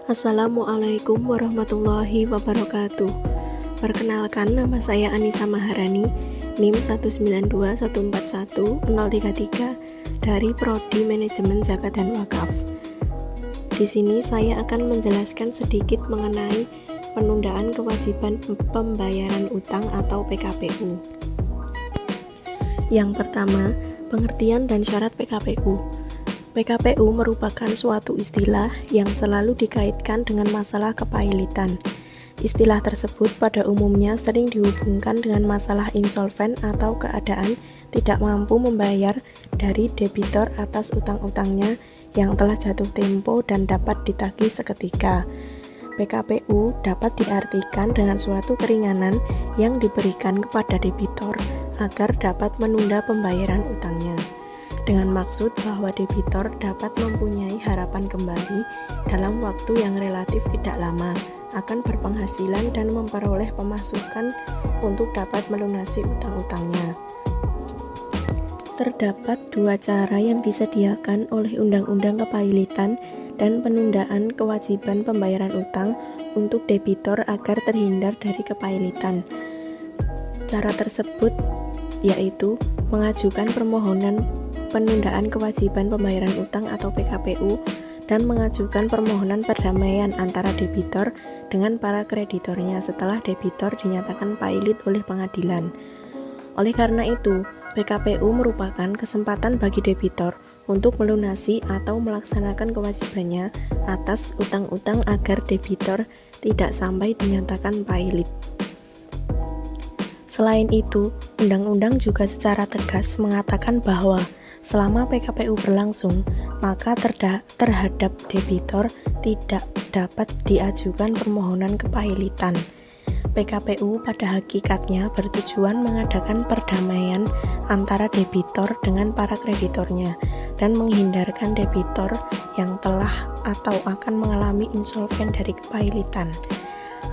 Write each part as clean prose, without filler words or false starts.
Assalamualaikum warahmatullahi wabarakatuh. Perkenalkan, nama saya Anissa Maharani, NIM 192141033 dari Prodi Manajemen Zakat dan Wakaf. Di sini saya akan menjelaskan sedikit mengenai penundaan kewajiban pembayaran utang atau PKPU. Yang pertama, pengertian dan syarat PKPU. PKPU merupakan suatu istilah yang selalu dikaitkan dengan masalah kepailitan. Istilah tersebut pada umumnya sering dihubungkan dengan masalah insolven atau keadaan tidak mampu membayar dari debitor atas utang-utangnya yang telah jatuh tempo dan dapat ditagih seketika. PKPU dapat diartikan dengan suatu keringanan yang diberikan kepada debitor agar dapat menunda pembayaran utangnya, dengan maksud bahwa debitor dapat mempunyai harapan kembali dalam waktu yang relatif tidak lama akan berpenghasilan dan memperoleh pemasukan untuk dapat melunasi utang-utangnya. Terdapat dua cara yang disediakan oleh Undang-Undang Kepailitan dan penundaan kewajiban pembayaran utang untuk debitor agar terhindar dari kepailitan. Cara tersebut yaitu mengajukan permohonan penundaan kewajiban pembayaran utang atau PKPU dan mengajukan permohonan perdamaian antara debitor dengan para kreditornya setelah debitor dinyatakan pailit oleh pengadilan. Oleh karena itu, PKPU merupakan kesempatan bagi debitor untuk melunasi atau melaksanakan kewajibannya atas utang-utang agar debitor tidak sampai dinyatakan pailit. Selain itu, undang-undang juga secara tegas mengatakan bahwa selama PKPU berlangsung, maka terhadap debitor tidak dapat diajukan permohonan kepailitan. PKPU pada hakikatnya bertujuan mengadakan perdamaian antara debitor dengan para kreditornya dan menghindarkan debitor yang telah atau akan mengalami insolven dari kepailitan.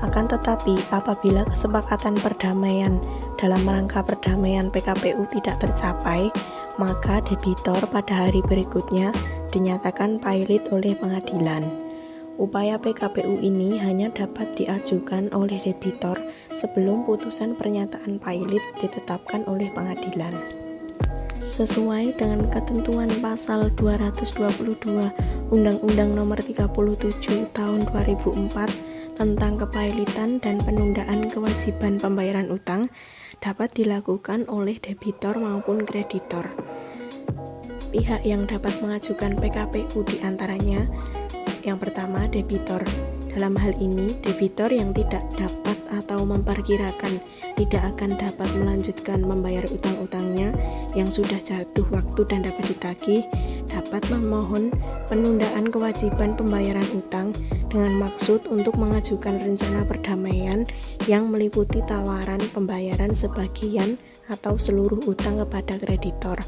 Akan tetapi, apabila kesepakatan perdamaian dalam rangka perdamaian PKPU tidak tercapai, maka debitor pada hari berikutnya dinyatakan pailit oleh pengadilan. Upaya PKPU ini hanya dapat diajukan oleh debitor sebelum putusan pernyataan pailit ditetapkan oleh pengadilan. Sesuai dengan ketentuan pasal 222 Undang-Undang Nomor 37 Tahun 2004 tentang kepailitan dan penundaan kewajiban pembayaran utang dapat dilakukan oleh debitor maupun kreditor. Pihak yang dapat mengajukan PKPU diantaranya: yang pertama, debitor. Dalam hal ini, debitor yang tidak dapat atau memperkirakan tidak akan dapat melanjutkan membayar utang-utangnya yang sudah jatuh waktu dan dapat ditagih, dapat memohon penundaan kewajiban pembayaran utang dengan maksud untuk mengajukan rencana perdamaian yang meliputi tawaran pembayaran sebagian atau seluruh utang kepada kreditor.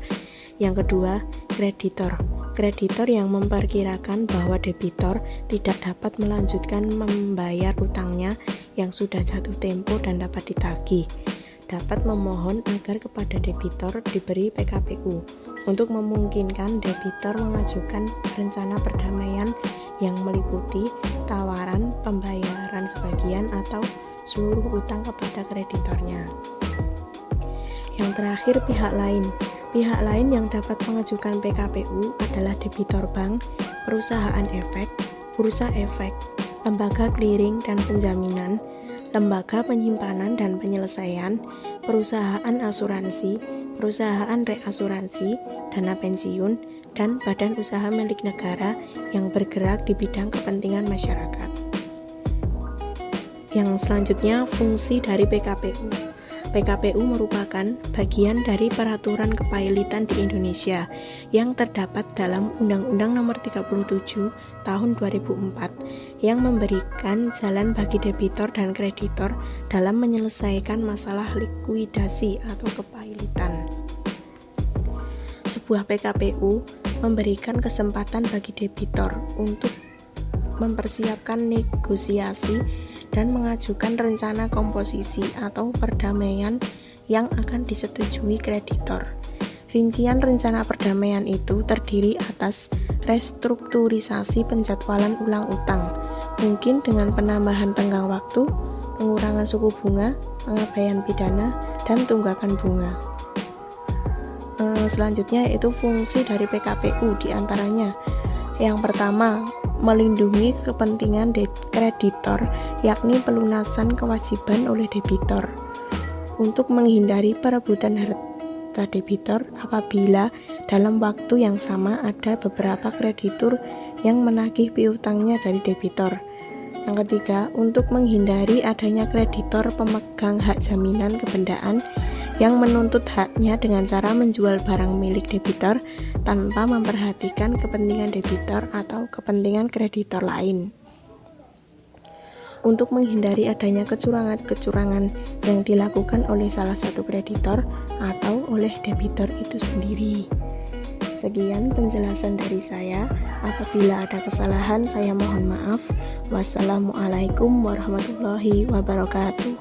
Yang kedua, kreditor. Kreditor yang memperkirakan bahwa debitor tidak dapat melanjutkan membayar utangnya yang sudah jatuh tempo dan dapat ditagih, dapat memohon agar kepada debitor diberi PKPU untuk memungkinkan debitor mengajukan rencana perdamaian yang meliputi tawaran pembayaran sebagian atau seluruh utang kepada kreditornya. Yang terakhir, pihak lain. Pihak lain yang dapat mengajukan PKPU adalah debitor bank, perusahaan efek, bursa efek, lembaga clearing dan penjaminan, lembaga penyimpanan dan penyelesaian, perusahaan asuransi, perusahaan reasuransi, dana pensiun, dan badan usaha milik negara yang bergerak di bidang kepentingan masyarakat. Yang selanjutnya, fungsi dari PKPU. PKPU merupakan bagian dari peraturan kepailitan di Indonesia yang terdapat dalam Undang-Undang Nomor 37 Tahun 2004 yang memberikan jalan bagi debitor dan kreditor dalam menyelesaikan masalah likuidasi atau kepailitan. Sebuah PKPU memberikan kesempatan bagi debitor untuk mempersiapkan negosiasi dan mengajukan rencana komposisi atau perdamaian yang akan disetujui kreditor. Rincian rencana perdamaian itu terdiri atas restrukturisasi penjadwalan ulang utang, mungkin dengan penambahan tenggang waktu, pengurangan suku bunga, pengabaian pidana, dan tunggakan bunga. Selanjutnya yaitu fungsi dari PKPU diantaranya. Yang pertama, melindungi kepentingan kreditor, yakni pelunasan kewajiban oleh debitor, untuk menghindari perebutan harta debitor apabila dalam waktu yang sama ada beberapa kreditur yang menagih piutangnya dari debitor. Yang ketiga, untuk menghindari adanya kreditor pemegang hak jaminan kebendaan yang menuntut haknya dengan cara menjual barang milik debitor tanpa memperhatikan kepentingan debitor atau kepentingan kreditor lain. Untuk menghindari adanya kecurangan-kecurangan yang dilakukan oleh salah satu kreditor atau oleh debitor itu sendiri. Sekian penjelasan dari saya. Apabila ada kesalahan, saya mohon maaf. Wassalamualaikum warahmatullahi wabarakatuh.